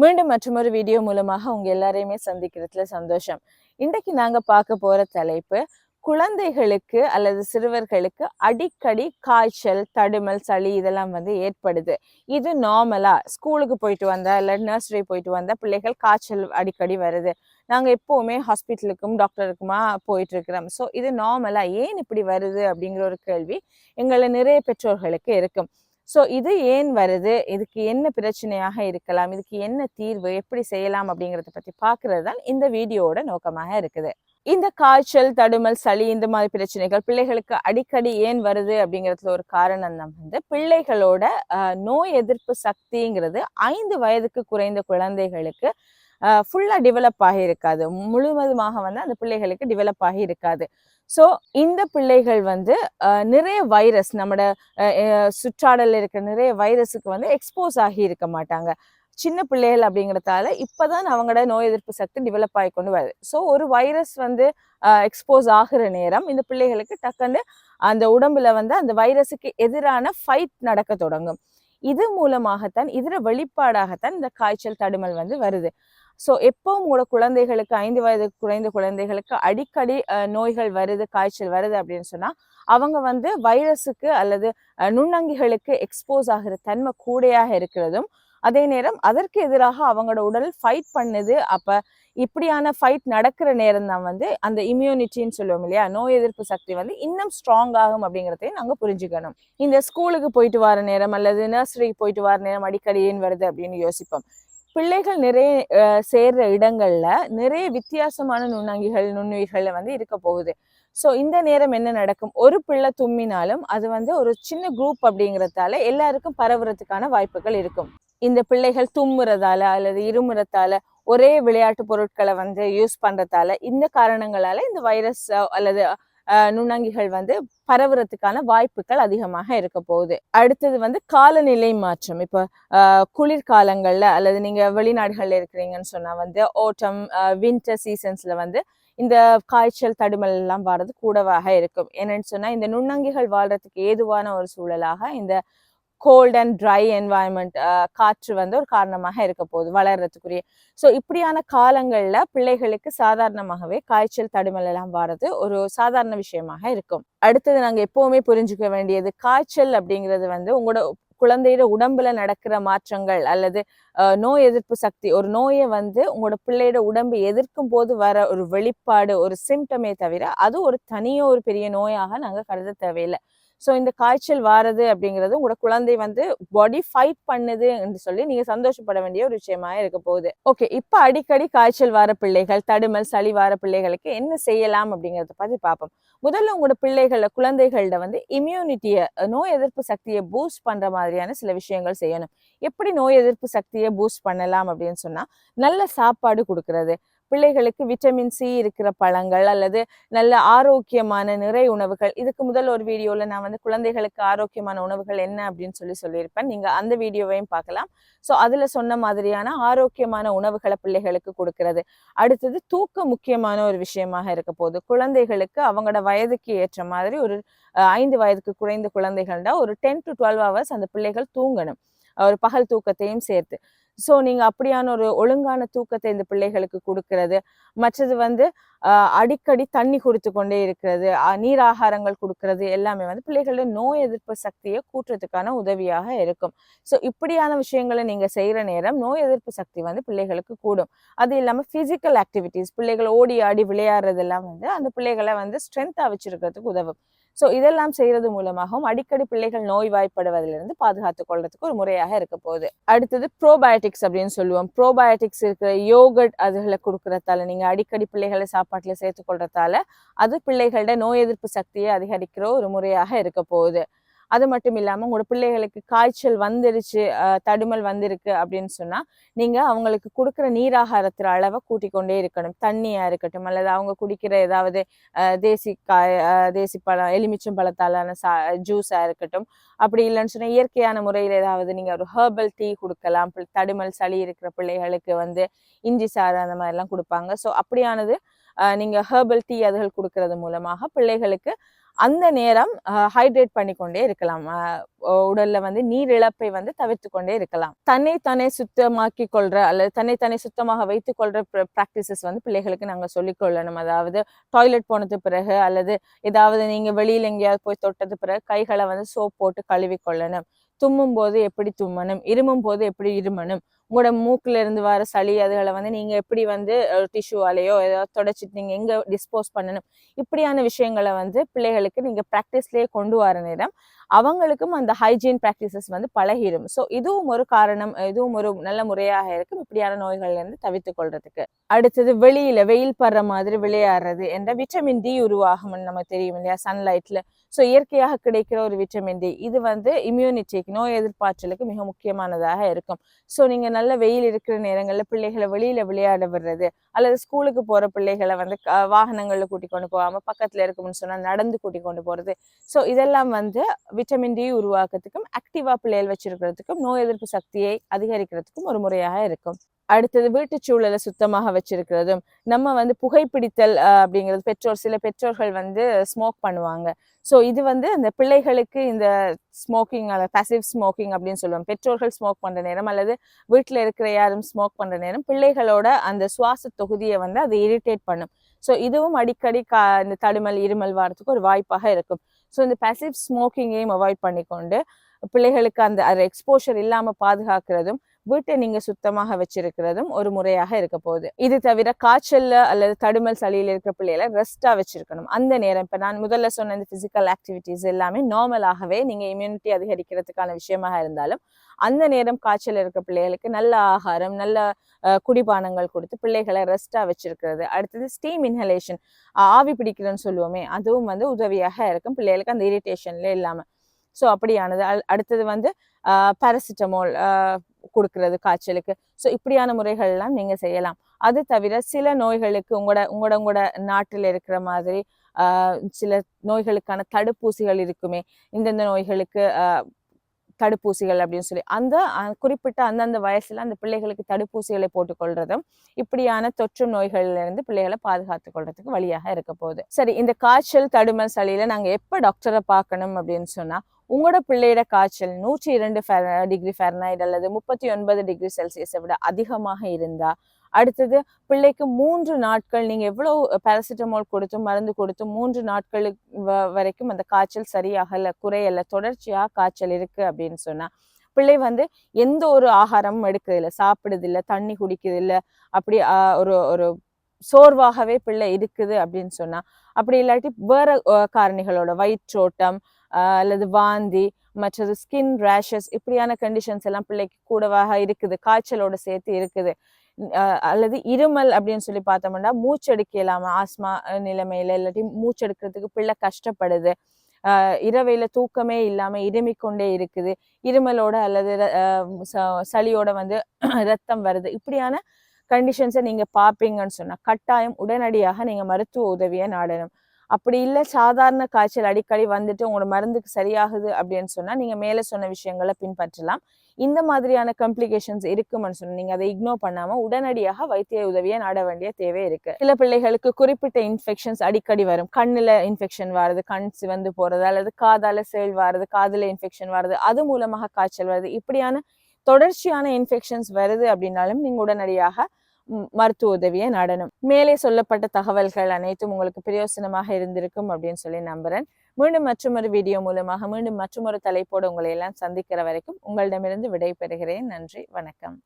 மீண்டும் மற்றொரு வீடியோ மூலமாக உங்க எல்லாரையுமே சந்திக்கிறதுல சந்தோஷம். இன்றைக்கு நாங்க பார்க்க போற தலைப்பு, குழந்தைகளுக்கு அல்லது சிறுவர்களுக்கு அடிக்கடி காய்ச்சல், தடுமல், சளி இதெல்லாம் ஏற்படுது. இது நார்மலா ஸ்கூலுக்கு போயிட்டு வந்தா இல்ல நர்சரி போயிட்டு வந்தா பிள்ளைகள் காய்ச்சல் அடிக்கடி வருது. நாங்க எப்பவுமே ஹாஸ்பிட்டலுக்கும் டாக்டருக்குமா போயிட்டு இருக்கிறோம். ஸோ இது நார்மலா ஏன் இப்படி வருது அப்படிங்கிற ஒரு கேள்வி எங்களை நிறைய பெற்றோர்களுக்கு இருக்கும். ஸோ இது ஏன் வருது, இதுக்கு என்ன பிரச்சனையாக இருக்கலாம், இதுக்கு என்ன தீர்வு, எப்படி செய்யலாம் அப்படிங்கிறத பத்தி பார்க்கறது தான் இந்த வீடியோவோட நோக்கமாக இருக்குது. இந்த காய்ச்சல், தடுமல், சளி இந்த மாதிரி பிரச்சனைகள் பிள்ளைகளுக்கு அடிக்கடி ஏன் வருது அப்படிங்கிறதுல ஒரு காரணம் தான் பிள்ளைகளோட நோய் எதிர்ப்பு சக்திங்கிறது 5 வயதுக்கு குறைந்த குழந்தைகளுக்கு ஃபுல்லா டெவலப் ஆகி இருக்காது. முழுவதுமாக அந்த பிள்ளைகளுக்கு டெவலப் ஆகி இருக்காது. ஸோ இந்த பிள்ளைகள் நிறைய வைரஸ் நம்மட சுற்றாடல இருக்கிற நிறைய வைரஸுக்கு எக்ஸ்போஸ் ஆகி இருக்க மாட்டாங்க. சின்ன பிள்ளைகள் அப்படிங்கிறதால இப்பதான் அவங்களோட நோய் எதிர்ப்பு சக்தி டெவலப் ஆகி கொண்டு வருது. ஸோ ஒரு வைரஸ் எக்ஸ்போஸ் ஆகுற நேரம் இந்த பிள்ளைகளுக்கு டக்குன்னு அந்த உடம்புல அந்த வைரஸுக்கு எதிரான ஃபைட் நடக்க தொடங்கும். இது மூலமாகத்தான் இதர வெளிப்பாடாகத்தான் இந்த காய்ச்சல், தடுமல் வருது. ஸோ எப்பவும் உங்களோட குழந்தைகளுக்கு 5 வயது குறைந்த குழந்தைகளுக்கு அடிக்கடி நோய்கள் வருது, காய்ச்சல் வருது அப்படின்னு சொன்னா அவங்க வைரஸுக்கு அல்லது நுண்ணங்கிகளுக்கு எக்ஸ்போஸ் ஆகிற தன்மை கூடையாக இருக்கிறதும், அதே நேரம் அதற்கு எதிராக அவங்களோட உடல் ஃபைட் பண்ணுது. அப்ப இப்படியான ஃபைட் நடக்கிற நேரம் தான் அந்த இம்யூனிட்டின்னு சொல்லுவோம் இல்லையா, நோய் எதிர்ப்பு சக்தி இன்னும் ஸ்ட்ராங் ஆகும் அப்படிங்கிறதையும் நாங்க புரிஞ்சுக்கணும். இந்த ஸ்கூலுக்கு போயிட்டு வர நேரம் அல்லது நர்சரிக்கு போயிட்டு வர நேரம் அடிக்கடி ஏன் வருது அப்படின்னு யோசிப்போம். பிள்ளைகள் நிறைய சேர்ற இடங்கள்ல நிறைய வித்தியாசமான நுண்ணங்கிகள், நுண்ணுயிர்கள் இருக்க போகுது. ஸோ இந்த நேரம் என்ன நடக்கும், ஒரு பிள்ளை தும்மினாலும் அது ஒரு சின்ன குரூப் அப்படிங்கிறதால எல்லாருக்கும் பரவுறதுக்கான வாய்ப்புகள் இருக்கும். இந்த பிள்ளைகள் தும்முறதால அல்லது இருமுறத்தால ஒரே விளையாட்டு பொருட்களை யூஸ் பண்றதால இந்த காரணங்களால இந்த வைரஸ் அல்லது நுண்ணங்கிகள் பரவுறதுக்கான வாய்ப்புகள் அதிகமாக இருக்க போகுது. அடுத்தது காலநிலை மாற்றம். இப்போ குளிர்காலங்கள்ல அல்லது நீங்க வெளிநாடுகள்ல இருக்கிறீங்கன்னு சொன்னா ஓட்டம், வின்டர் சீசன்ஸ்ல இந்த காய்ச்சல், தடுமல் எல்லாம் வர்றது கூடவாக இருக்கும். என்னன்னு சொன்னா இந்த நுண்ணங்கிகள் வாழ்றதுக்கு ஏதுவான ஒரு சூழலாக இந்த கோல்ட் அண்ட் ட்ரை என்வாயன்மெண்ட், காற்று ஒரு காரணமாக இருக்க போகுது வளர்றதுக்குரிய. ஸோ இப்படியான காலங்கள்ல பிள்ளைகளுக்கு சாதாரணமாகவே காய்ச்சல், தடுமல் எல்லாம் வர்றது ஒரு சாதாரண விஷயமாக இருக்கும். அடுத்தது நாங்க எப்பவுமே புரிஞ்சுக்க வேண்டியது, காய்ச்சல் அப்படிங்கிறது உங்களோட குழந்தையோட உடம்புல நடக்கிற மாற்றங்கள் அல்லது நோய் எதிர்ப்பு சக்தி, ஒரு நோயை உங்களோட பிள்ளையோட உடம்பு எதிர்க்கும் போது வர ஒரு வெளிப்பாடு, ஒரு சிம்டமே தவிர அது ஒரு தனியோ ஒரு பெரிய நோயாக நாங்க கருத தேவையில்லை. ஸோ இந்த காய்ச்சல் வாரது அப்படிங்கிறது உங்களோட குழந்தை பாடி ஃபைட் பண்ணுது என்று சொல்லி நீங்க சந்தோஷப்பட வேண்டிய ஒரு விஷயமா இருக்க போகுது. ஓகே, இப்ப அடிக்கடி காய்ச்சல் வார பிள்ளைகள், தடுமல், சளி வார பிள்ளைகளுக்கு என்ன செய்யலாம் அப்படிங்கிறத பத்தி பார்ப்போம். முதல்ல உங்களோட குழந்தைகளோட இம்யூனிட்டியை, நோய் எதிர்ப்பு சக்தியை பூஸ்ட் பண்ற மாதிரியான சில விஷயங்கள் செய்யணும். எப்படி நோய் எதிர்ப்பு சக்தியை பூஸ்ட் பண்ணலாம் அப்படின்னு சொன்னா, நல்ல சாப்பாடு கொடுக்கறது, பிள்ளைகளுக்கு விட்டமின் சி இருக்கிற பழங்கள் அல்லது நல்ல ஆரோக்கியமான நிறை உணவுகள். இதுக்கு முதல் ஒரு வீடியோல நான் குழந்தைகளுக்கு ஆரோக்கியமான உணவுகள் என்ன அப்படின்னு சொல்லியிருப்பேன். நீங்க அந்த வீடியோவையும் பார்க்கலாம். ஸோ அதுல சொன்ன மாதிரியான ஆரோக்கியமான உணவுகளை பிள்ளைகளுக்கு கொடுக்கறது. அடுத்தது தூக்கம் முக்கியமான ஒரு விஷயமாக இருக்க போகுது. குழந்தைகளுக்கு அவங்களோட வயதுக்கு ஏற்ற மாதிரி ஒரு 5 வயதுக்கு குறைந்த குழந்தைகள்டா ஒரு 10 to 12 hours அந்த பிள்ளைகள் தூங்கணும், ஒரு பகல் தூக்கத்தையும் சேர்த்து. ஸோ நீங்க அப்படியான ஒரு ஒழுங்கான தூக்கத்தை இந்த பிள்ளைகளுக்கு கொடுக்கறது. மற்றது அடிக்கடி தண்ணி கொடுத்து கொண்டே இருக்கிறது, நீர் ஆகாரங்கள் கொடுக்கறது எல்லாமே பிள்ளைகளோட நோய் எதிர்ப்பு சக்தியை கூட்டுறதுக்கான உதவியாக இருக்கும். ஸோ இப்படியான விஷயங்களை நீங்க செய்யற நேரம் நோய் எதிர்ப்பு சக்தி பிள்ளைகளுக்கு கூடும். அது இல்லாம பிசிக்கல் ஆக்டிவிட்டிஸ், பிள்ளைகள் ஓடி ஆடி விளையாடுறதெல்லாம் அந்த பிள்ளைகளை ஸ்ட்ரென்த்தா வச்சிருக்கிறதுக்கு உதவும். ஸோ இதெல்லாம் செய்யறது மூலமாகவும் அடிக்கடி பிள்ளைகள் நோய்வாய்ப்படுவதிலிருந்து பாதுகாத்துக் கொள்றதுக்கு ஒரு முறையாக இருக்க போகுது. அடுத்தது ப்ரோபயோட்டிக்ஸ் அப்படின்னு சொல்லுவோம். ப்ரோபயோட்டிக்ஸ் இருக்கிற யோகட் அதுகளை கொடுக்கறதால, நீங்க அடிக்கடி பிள்ளைகளை சாப்பாட்டுல சேர்த்துக் கொள்றதால அது பிள்ளைகளோட நோய் எதிர்ப்பு சக்தியை அதிகரிக்கிற ஒரு முறையாக இருக்க போகுது. அது மட்டும் இல்லாம உங்களோட பிள்ளைகளுக்கு காய்ச்சல் வந்துருச்சு, தடுமல் வந்திருக்கு அப்படின்னு சொன்னா நீங்க அவங்களுக்கு கொடுக்குற நீராகாரத்தின் அளவை கூட்டிக் கொண்டே இருக்கணும். தண்ணியா இருக்கட்டும் அல்லது அவங்க குடிக்கிற ஏதாவது தேசி பழம், எலுமிச்சம் பழத்தாலான ஜூஸா இருக்கட்டும். அப்படி இல்லைன்னு சொன்னா இயற்கையான முறையில் ஏதாவது நீங்க ஒரு ஹெர்பல் டீ கொடுக்கலாம். தடுமல், சளி இருக்கிற பிள்ளைகளுக்கு இஞ்சி சாறு அந்த மாதிரிலாம் கொடுப்பாங்க. ஸோ அப்படியானது நீங்க ஹெர்பல் டீ அதுகள் கொடுக்கறது மூலமாக பிள்ளைகளுக்கு அந்த நேரம் ஹைட்ரேட் பண்ணிக்கொண்டே இருக்கலாம். உடல்ல வந்து நீர் இழப்பை வந்து தவிர்த்து கொண்டே இருக்கலாம். தன்னை சுத்தமாக்கி கொள்ற அல்லது தன்னை சுத்தமாக வைத்துக் கொள்ற பிராக்டிசஸ் வந்து பிள்ளைகளுக்கு நாங்க சொல்லிக் கொள்ளணும். அதாவது டாய்லெட் போனது பிறகு அல்லது ஏதாவது நீங்க வெளியில எங்கேயாவது போய் தொட்டது பிறகு கைகளை வந்து சோப் போட்டு கழுவி கொள்ளணும். தும்மும் போது எப்படி தும்மணும், இருமும் போது எப்படி இருமணும், உங்களோட மூக்குல இருந்து வர சளி அதுகளை வந்து நீங்க எப்படி வந்து டிஷ்யூவாலேயோ ஏதாவது தொடச்சிட்டு நீங்க எங்க டிஸ்போஸ் பண்ணணும், இப்படியான விஷயங்களை வந்து பிள்ளைகளுக்கு நீங்க ப்ராக்டிஸ்லயே கொண்டு வர நேரம் அவங்களுக்கும் அந்த ஹைஜீன் ப்ராக்டிசஸ் வந்து பழகிடும். ஸோ இதுவும் ஒரு காரணம், இதுவும் ஒரு நல்ல முறையாக இருக்கும் இப்படியான நோய்கள்ல இருந்து தவித்துக் கொள்றதுக்கு. அடுத்தது வெளியில வெயில் படுற மாதிரி விளையாடுறது என்ற விட்டமின் டி உருவாகும் நமக்கு தெரியும் இல்லையா, சன்லைட்ல. ஸோ இயற்கையாக கிடைக்கிற ஒரு விட்டமின் டி இது வந்து இம்யூனிட்டிக்கு, நோய் எதிர்ப்பாற்றலுக்கு மிக முக்கியமானதாக இருக்கும். ஸோ நீங்க நல்ல வெயில் இருக்கிற நேரங்களில் பிள்ளைகளை வெளியில விளையாட விடுறது, அல்லது ஸ்கூலுக்கு போற பிள்ளைகளை வந்து வாகனங்கள்ல கூட்டி கொண்டு போகாம பக்கத்துல இருக்கும்னு சொன்னா நடந்து கூட்டி கொண்டு போறது. ஸோ இதெல்லாம் வந்து விட்டமின் டி உருவாக்கத்துக்கும் ஆக்டிவா பிள்ளைகள் வச்சிருக்கிறதுக்கும் நோய் எதிர்ப்பு சக்தியை அதிகரிக்கிறதுக்கும் ஒரு முறையாக இருக்கும். அடுத்தது வீட்டு சூழலை சுத்தமாக வச்சிருக்கிறதும். நம்ம வந்து புகைப்பிடித்தல் அப்படிங்கிறது சில பெற்றோர்கள் வந்து ஸ்மோக் பண்ணுவாங்க. ஸோ இது வந்து அந்த பிள்ளைகளுக்கு இந்த ஸ்மோக்கிங் பாசிவ் ஸ்மோக்கிங் அப்படின்னு சொல்லுவாங்க. பெற்றோர்கள் ஸ்மோக் பண்ற நேரம் அல்லது வீட்டில் இருக்கிற யாரும் ஸ்மோக் பண்ற நேரம் பிள்ளைகளோட அந்த சுவாச தொகுதியை வந்து அது இரிட்டேட் பண்ணும். ஸோ இதுவும் அடிக்கடி இந்த தடுமல் இருமல் வரத்துக்கு ஒரு வாய்ப்பாக இருக்கும். ஸோ இந்த பாசிவ் ஸ்மோக்கிங்கையும் அவாய்ட் பண்ணிக்கொண்டு பிள்ளைகளுக்கு அந்த எக்ஸ்போஷர் இல்லாம பாதுகாக்கிறதும் வீட்டை நீங்க சுத்தமாக வச்சிருக்கிறதும் ஒரு முறையாக இருக்க போகுது. இது தவிர காய்ச்சல்ல அல்லது தடுமல் சளியில் இருக்கிற பிள்ளைகளை ரெஸ்டா வச்சிருக்கணும். அந்த நேரம் இப்ப நான் முதல்ல சொன்ன இந்த பிசிக்கல் ஆக்டிவிட்டிஸ் எல்லாமே நார்மலாகவே நீங்க இம்யூனிட்டி அதிகரிக்கிறதுக்கான விஷயமாக இருந்தாலும் அந்த நேரம் காய்ச்சல் இருக்கிற பிள்ளைகளுக்கு நல்ல ஆகாரம், நல்ல குடிபானங்கள் கொடுத்து பிள்ளைகளை ரெஸ்டா வச்சிருக்கிறது. அடுத்தது ஸ்டீம் இன்ஹலேஷன், ஆவி பிடிக்கிறதுன்னு சொல்லுவோமே, அதுவும் வந்து உதவியாக இருக்கும் பிள்ளைகளுக்கு அந்த இரிட்டேஷன்ல இல்லாம. ஸோ அப்படியானது. அடுத்தது வந்து பாராசிட்டமால் கொடுக்கறது காய்ச்சலுக்கு. ஸோ இப்படியான முறைகள் எல்லாம் நீங்க செய்யலாம். அது தவிர சில நோய்களுக்கு உங்களோட நாட்டில் இருக்கிற மாதிரி சில நோய்களுக்கான தடுப்பூசிகள் இருக்குமே, இந்தந்த நோய்களுக்கு தடுப்பூசிகள் அப்படின்னு சொல்லி அந்த குறிப்பிட்ட அந்தந்த வயசுல அந்த பிள்ளைகளுக்கு தடுப்பூசிகளை போட்டுக்கொள்றதும் இப்படியான தொற்று நோய்கள்ல இருந்து பிள்ளைகளை பாதுகாத்துக் கொள்றதுக்கு வழியாக இருக்க போகுது. சரி, இந்த காய்ச்சல் தடுமல் சளியில நாங்க எப்ப டாக்டரை பார்க்கணும் அப்படின்னு சொன்னா, உங்களோட பிள்ளையோட காய்ச்சல் 102 டிகிரி ஃபாரன்ஹைட் அல்லது 39 டிகிரி செல்சியஸை விட அதிகமாக இருந்தா, அடுத்தது பிள்ளைக்கு 3 நாட்கள் நீங்க எவ்வளவு பாராசிட்டமால் கொடுத்து மருந்து கொடுத்து 3 நாட்களுக்கு வரைக்கும் அந்த காய்ச்சல் சரியாகல, குறையல, தொடர்ச்சியா காய்ச்சல் இருக்கு அப்படின்னு சொன்னா, பிள்ளை வந்து எந்த ஒரு ஆகாரமும் எடுக்கிறது இல்லை, சாப்பிடுது இல்லை, தண்ணி குடிக்குது இல்லை, அப்படி ஒரு ஒரு சோர்வாகவே பிள்ளை இருக்குது அப்படின்னு சொன்னா, அப்படி இல்லாட்டி வேற காரணிகளோட வயிற்றோட்டம் அல்லது வாந்தி, மற்றது ஸ்கின் ரேஷஸ், இப்படியான கண்டிஷன்ஸ் எல்லாம் பிள்ளைக்கு கூடவாக இருக்குது, காய்ச்சலோட சேர்த்து இருக்குது. அல்லது இருமல் அப்படின்னு சொல்லி பார்த்தோம்னா மூச்செடுக்க இல்லாம ஆஸ்மா நிலைமையில இல்லாட்டி மூச்செடுக்கிறதுக்கு பிள்ளை கஷ்டப்படுது, இரவையில தூக்கமே இல்லாம இருமிக்கொண்டே இருக்குது, இருமலோட அல்லது சளியோட வந்து ரத்தம் வருது, இப்படியான கண்டிஷன்ஸை நீங்க பார்ப்பீங்கன்னு சொன்னா கட்டாயம் உடனடியாக நீங்க மருத்துவ உதவியை நாடணும். அப்படி இல்லை சாதாரண காய்ச்சல் அடிக்கடி வந்துட்டு உங்களோட மருந்துக்கு சரியாகுது அப்படின்னு சொன்னா நீங்க மேல சொன்ன விஷயங்களை பின்பற்றலாம். இந்த மாதிரியான காம்ப்ளிகேஷன்ஸ் இருக்குமென்னு சொன்னா நீங்க அதை இக்னோர் பண்ணாம உடனடியாக வைத்திய உதவியை நாட வேண்டிய தேவை இருக்கு. சில பிள்ளைகளுக்கு குறிப்பிட்ட இன்ஃபெக்ஷன்ஸ் அடிக்கடி வரும். கண்ணுல இன்ஃபெக்ஷன் வருது, கண் சிவந்து போறது, அல்லது காதால சேல் வருது, காதுல இன்ஃபெக்ஷன் வருது, அது மூலமாக காய்ச்சல் வருது, இப்படியான தொடர்ச்சியான இன்ஃபெக்ஷன்ஸ் வருது அப்படின்னாலும் நீங்க உடனடியாக மருத்துவ உதவியை நாடணும். மேலே சொல்லப்பட்ட தகவல்கள் அனைத்தும் உங்களுக்கு பிரயோசனமாக இருந்திருக்கும் அப்படின்னு சொல்லி நம்புறேன். மீண்டும் மற்றொரு வீடியோ மூலமாக மீண்டும் மற்றொரு தலைப்போடு உங்களை எல்லாம் சந்திக்கிற வரைக்கும் உங்களிடமிருந்து விடை பெறுகிறேன். நன்றி, வணக்கம்.